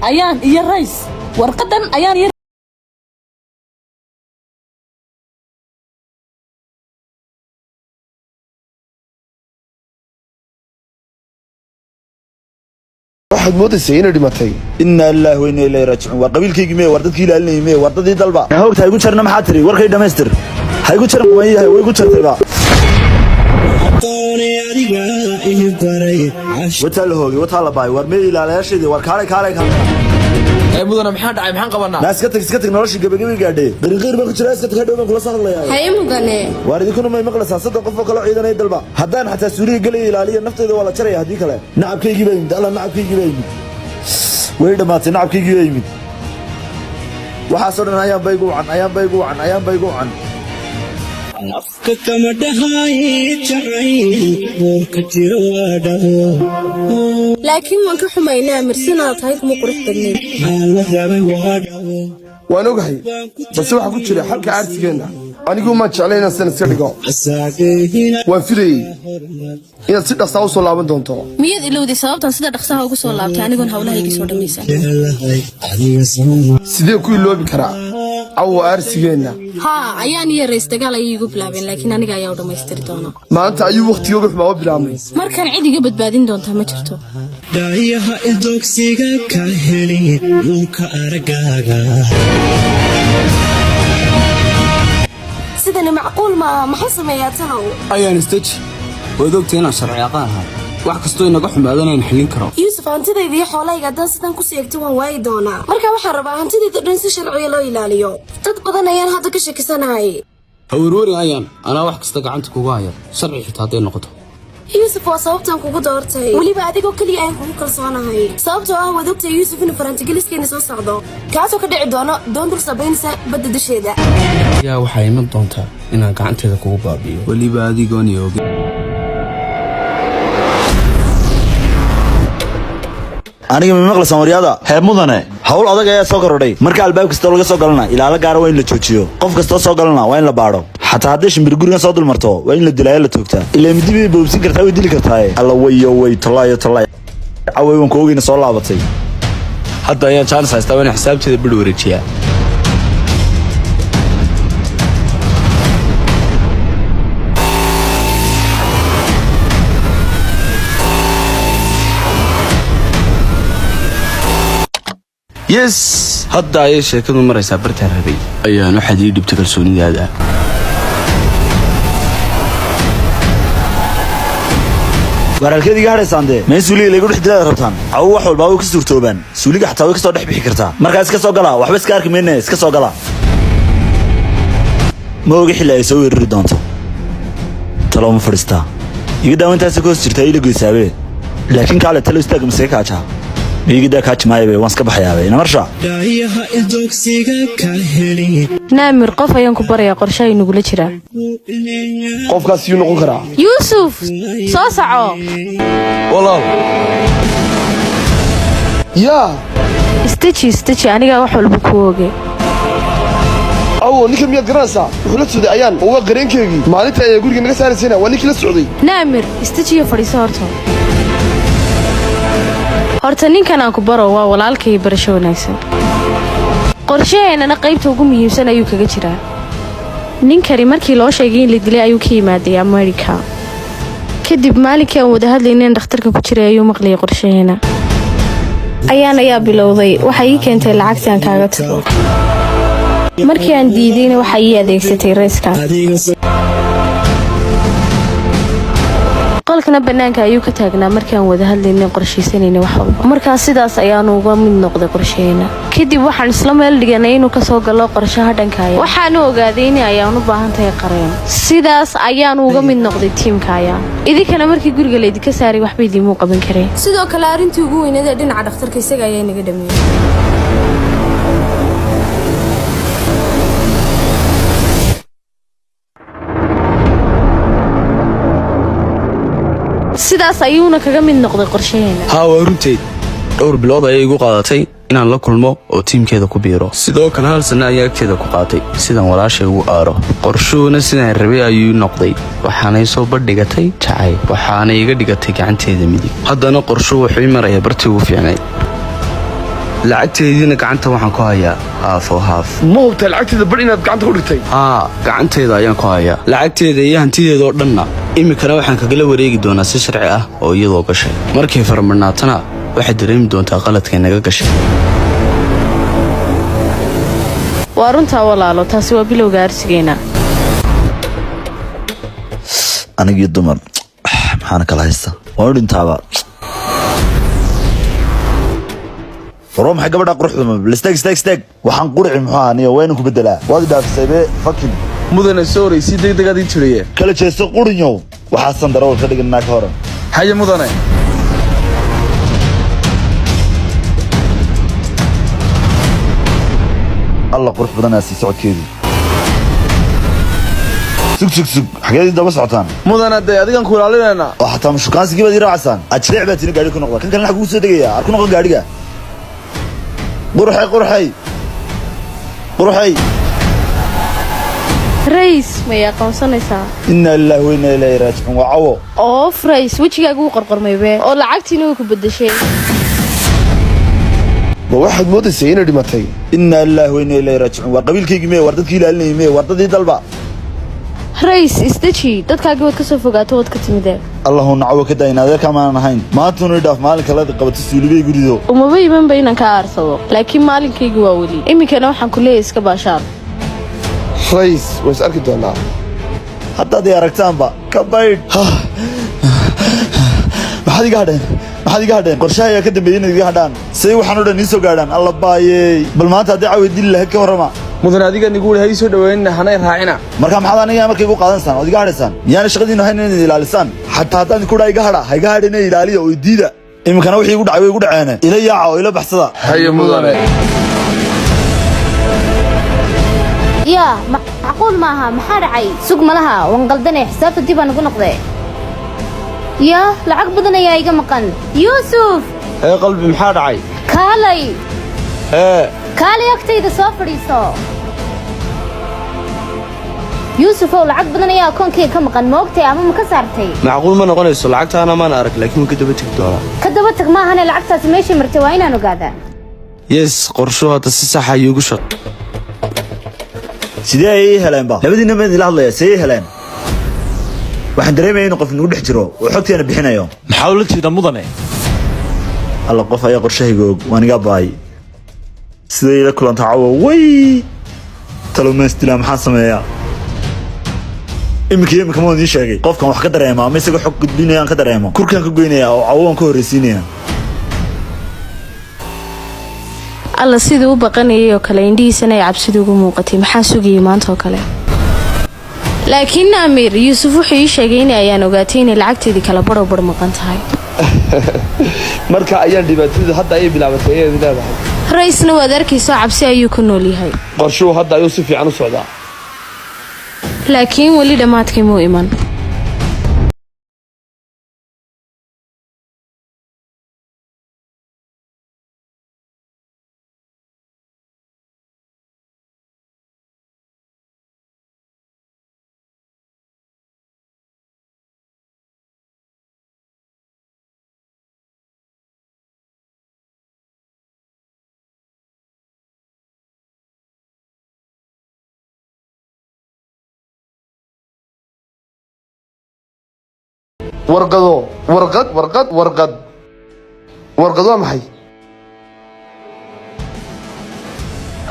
أيان يا رئيس ورقدن أيان واحد مود السينة دي ماتي إن الله وإنا إليه راجعون وقبيل كي جميع وردت كي لالني جميع وردت يدلبا هاوك هايقول شرنا محاتري وركي دمستر هايقول شرنا مميزة ويقول شرنا وتال هوجي وتال باي ورمي إلى لاشيدي وركالي كالي مدن محمد عيب حان قبنا ناس كتك نورش جبجبي قاعدين غير ما كنت ناس كتك هدوم كل صار ليه هاي مدن واردي كنا ما يمقلس صدق قفوا كلا عيدنا يدلبا هدان حتى سوري قلي إلى علي النفط إذا ولا شري هدي كلا نعم كي جبين الله نعم كي جبين ويدا ما تنعم كي جبين وحصلنا أيام بيجوعن أفكك مدهاي جعيل وكتير وده لكن ما كحمينا مرسنا طايق مقرح تنين وانا وقحي بس واحد قلت لي حلقة عارسينا أنا يقول ما تشعلينا السنة سيرجع وفري إذا سيد أصلا وصل لابن دونتو ميد إلو دي صواب تنسيد أدخسها وقصوا الله بتعني قون هولا هيك صوت ميسا سيدي كل لو بكرا أو عارسينا ها أيان يا رئيس تقال أيقو بلابين لكن أنا قايا ودا ما يستردونه ما أنت أي وقت يوقف ما هو بلامي مركان عيدي قبت بعدين دونتها ما جرتو دايها إدوك سيغا كاهلي موكا أرقاقا سيدني معقول ما حصل ما ياتهو أيان استج ودوقتينا شرعي قاها wax kasto inaga xumaadana in xilin karo Yusuf hantidaydii xoolahayga haddaan sidan ku seegto waan waayi doonaa marka waxaan rabaa hantidayda dhan si sharci loo ilaaliyo dad badan ayaan hadda ka shakisanahay hawrwari ayaan ana wax kasta gacanta kugu haya sharci xitaa haday noqoto Yusuf waa sababtan kugu doortay waliba adigoo kaliya aan kugu kalsoonahay sababtoo ah wadogta Yusuf inuu farantigeliskeenna soo socdo kaasoo ka dhici doono doondur sabaynsa badda dusheeda yaa waxay iman doontaa inaan gacanteeda kugu baabiyo waliba adigoon yoogi aniga ma maqlaysan wariyada heeb mudane hawl adag ayaa soo korodhay marka albaab kasta laga soo galana ilaala gaar waa in la joojiyo qof kasta soo galana waa in la baaro xataa haddii shimbir guriga soo dulmarto waa in la dilaayo la toogtaa ilaa midibay boobsin kartaa way dili kartaa alla way talaayo away waan koogina soo laabatay hadda ayaan chance haystaa in xisaabteeda bil wareejiyaa yes hadda ay sheekadu maraysaa bartaan rabay ayaan u xadii dhibta kalsoonidaada waralkeediga hadhaysaande meel suuliga lagu dhex dilaa rabtaan aw wax walba way ka suurtoobaan suuliga xataa way ka soo dhex bixi kartaa markaa iska soo gala waxba iska arki meena iska soo gala ma ogi xilli ay soo weerari doonto talo ma fadhiistaa iga daawantaasi ka hoos jirtaa ila goysaabe laakiin kaale talo istaaga masee kaajaa بيجي كاتش معي بيوانس كبح يا بي نمرشة. نامر قف ينكو بريا قرشاي نقول شرا. قف كاسيو نقول كرا. يوسف صاصعو. والله. يا. استشي أنا جا وحول بكوجي. أو نيك مية جراسة وحلت سودي أيان هو قرين كيجي ما عليك يقول إنك سهل سنة ونيك للسعودي. نامر استشي يا فريسارته. horta ninkan aan ku baro waa walaalkay barasho wanaagsan qorsheena qaybta ugu muhiimsan ayuu kaga jiraa ninkani markii loo sheegay in la dilay ayuu ka yimaaday America kadib maalintii aan wada hadlaynay dhakhtarka ku jiray ayuu maqlay qorsheena ayaa bilowday waxa ii keentay lacagta aan kaaga tago markii aan diidayna waxa ii adeegsatay raiska qolkana banaanka ayuu ka taagnaa markii aan wada hadlaynay qorsheysanaynay wax walba marka sidaas ayaanu uga mid noqday qorsheena kadib waxaan isla meel dhiganay inuu ka soo galo qorshaha dhankaaga waxaan ogaaday in ayaan u baahan tahay qareen sidaas ayaanu uga mid noqday tiimkaaga idinkana markii guriga la idinka saaray waxba idinmu qaban kareen sidoo kale arintii ugu weynayd ee dhinaca dhakhtarka isaga ayaa naga dhameeyay sidaas ayuuna kaga mid noqday qorsheena haa waa runteed dhowr bilood ayay igu qaadatay inaan la kulmo oo tiimkeeda ku biiro sidoo kale hal sano ayaa agteeda ku qaatay sidaan walaashay ugu aaro qorshuhuna sidaan rabay ayuu noqday waxaanay soo bandhigatay jacayl waxaanay iga dhigatay gacanteeda midig haddana qorshuhu wuxuu marayaa bartii ugu fiicnayd lacagteediina gacanta waxaan ku hayaa haaf oo haaf. ma hubtay lacagteeda bar inaad gacanta ku dhigtay gacanteeda ayaan ku hayaa lacagteeda iyo hantideeda oo dhanna iminkana waxaan kagala wareegi doonaa si sharci ah oo iyadoo gashay markay farmarnaatana waxay dareemi doontaa qaladkay naga gashay. waa runtaa walaalo taasi waa bilowga arsigeena. anigii dumar maxaana kala haysta waan dhintaaba faro maxay gabadha quruxda ma istaag waxaan qurxi muxuu ahaaniyo wayna ku bedelaa waad dhaafisay be fucking mudane sorry si degdeg aad tiriyay kala jeeso qurinyo waxa san darawal ka dhignaa ka horan haye mudane الله قرح بدنا سocod keedi sug xageedii daba socotaan mudane de adigan ku ilaalinayna waxa taa shukaansigii baad raacsan ajreec baad tina gaari ku noqda kan kan lagu soo degaya arku noqon gaariga qurxay rays ma yaqoonsanaysaa inna lillahi wa inna ilayhi raaji'un wa awo oo rays wajigaagu qorqormay be oo lacagtiina uu ku bedeshay waxaad moodaysaa inay dhimatay inna lillahi wa inna ilayhi raaji'un waa qabiilkaygi mee war dadkii ilaalinayay mee war dadii dalba rays istaji dadkaagi wad ka soo fogaato wad ka timidee allahu nacawo ka daayna adeerka maan ahayn maantuna dhaaf maalinka la qabato suulibay gurido umaba imanba inaan ka aarsado laakiin maalinkaygu waa weli iminkana waxaan ku leeyahay iska baashaar rays way is arki doonaa haddaad i aragtaanba ka baydh maxaad iga hadheen qorshaha ayaa ka dambeeyey inaad iga hadhaan say waxaan o dhan ii soo gaadhaan alla baayey bal maanta haddii caawi dili lahayd ka warrama mudane adiga nigu ha ii soo dhaweynina hanay raacina marka maxaad aniga markay igu qaadanaysaan ood iga hadhaysaan miyaana shaqadiinu hayn inaad ilaalisaan xataa haddaan kudha iga hadha ha iga hadhina ilaaliya oo diida iminkana wixii igu dhacay way igu dhaceene ila yaaca oo ila baxsada haye mudane يا معقول معها محارعي سوق ملها وانقلدني حسابته ديبا نقول نقضي يا لعق بدنا يا إيجا مقن يوسف هي قلبي محارعي كالي ايه كالي أكتي إذا سافر يسا يوسف هو لعق بدنا يا كون كي كم مقن موقتي أمام مكسرتي معقول ما نقوليسو لعقتها أنا ما نعرف لكن كدبتك دولا كدبتك ما هنا لعقتها سميشي مرتوينا أنا قاعدة يس قرشوها تسسحها يوغشق sidee ay heleen ba labadiina mid la hadlaya sidee heleen waxaan dareemayaa in qof nagu dhex jiro oo xogteena bixinayo maxaa la jeeda mudane alla qof ayaa qorshahayga og waaniga baay sidee ila kulanta caawo way talomeestila maxaa sameeyaa imika ma ii sheegay qofkan wax ka dareema ama isaga xog gudbinayaan ka dareemo kurkan ka goynaya oo caawoon ka horeysiinaya alla sidii u baqanayay oo kale indhihiisana ay cabsidu ugu muuqatay maxaa sugayay maanta oo kale laakiin Amir Yusuf wuxuu ii sheegay in ayaan ogaatay in lacagteedii kala bar maqan tahay marka ayaan dhibaatadu hadda ay bilaabatay ay leedahay raysna waad arkaysaa cabsi ayuu ku nool yahay qorshuhu hadda ayuu si fiican u socdaa laakiin wali dhamaadkii muu iman warqad waa maxay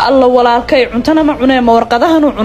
alla walaalkay cuntana ma cunee ma warqadahan u cunaa